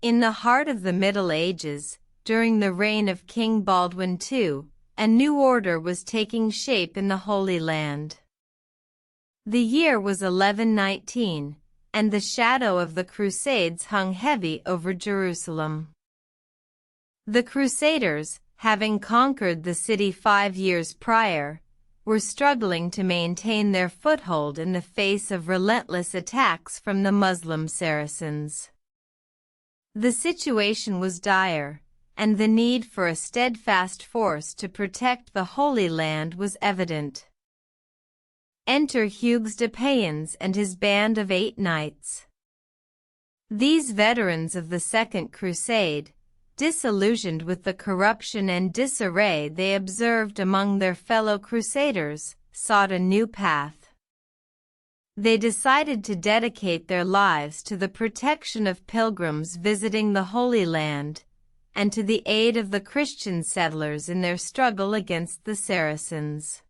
In the heart of the Middle Ages, during the reign of King Baldwin II, a new order was taking shape in the Holy Land. The year was 1119, and the shadow of the Crusades hung heavy over Jerusalem. The Crusaders, having conquered the city 5 years prior, were struggling to maintain their foothold in the face of relentless attacks from the Muslim Saracens. The situation was dire, and the need for a steadfast force to protect the Holy Land was evident. Enter Hugues de Payens and his band of 8 knights. These veterans of the Second Crusade, disillusioned with the corruption and disarray they observed among their fellow Crusaders, sought a new path. They decided to dedicate their lives to the protection of pilgrims visiting the Holy Land, and to the aid of the Christian settlers in their struggle against the Saracens.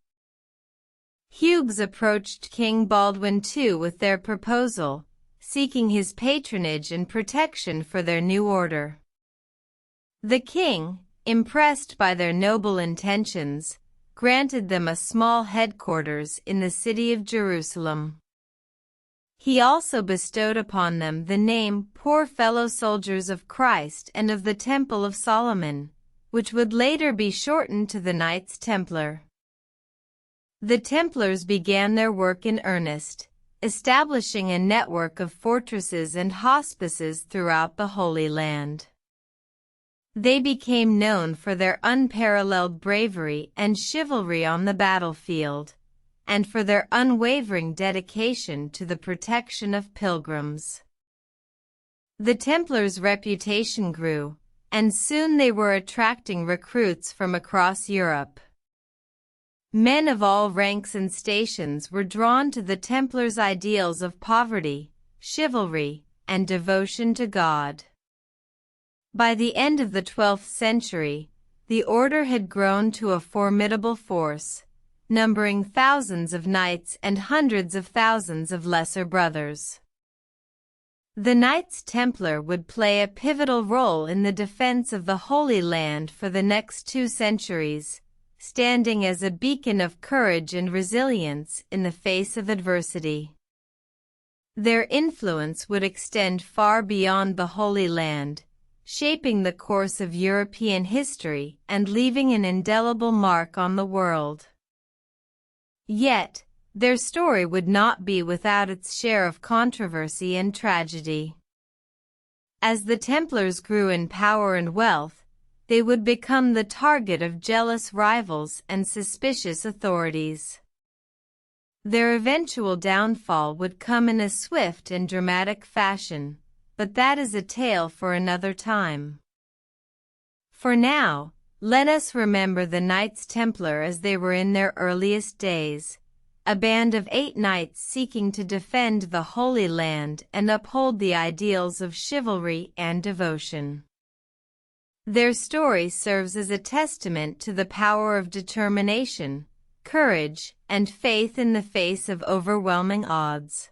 Hugues approached King Baldwin II with their proposal, seeking his patronage and protection for their new order. The king, impressed by their noble intentions, granted them a small headquarters in the city of Jerusalem. He also bestowed upon them the name Poor Fellow Soldiers of Christ and of the Temple of Solomon, which would later be shortened to the Knights Templar. The Templars began their work in earnest, establishing a network of fortresses and hospices throughout the Holy Land. They became known for their unparalleled bravery and chivalry on the battlefield, and for their unwavering dedication to the protection of pilgrims. The Templars' reputation grew, and soon they were attracting recruits from across Europe. Men of all ranks and stations were drawn to the Templars' ideals of poverty, chivalry, and devotion to God. By the end of the 12th century, the order had grown to a formidable force, numbering thousands of knights and hundreds of thousands of lesser brothers. The Knights Templar would play a pivotal role in the defense of the Holy Land for the next 2 centuries, standing as a beacon of courage and resilience in the face of adversity. Their influence would extend far beyond the Holy Land, shaping the course of European history and leaving an indelible mark on the world. Yet, their story would not be without its share of controversy and tragedy. As the Templars grew in power and wealth, they would become the target of jealous rivals and suspicious authorities. Their eventual downfall would come in a swift and dramatic fashion, but that is a tale for another time. For now, let us remember the Knights Templar as they were in their earliest days, a band of 8 knights seeking to defend the Holy Land and uphold the ideals of chivalry and devotion. Their story serves as a testament to the power of determination, courage, and faith in the face of overwhelming odds.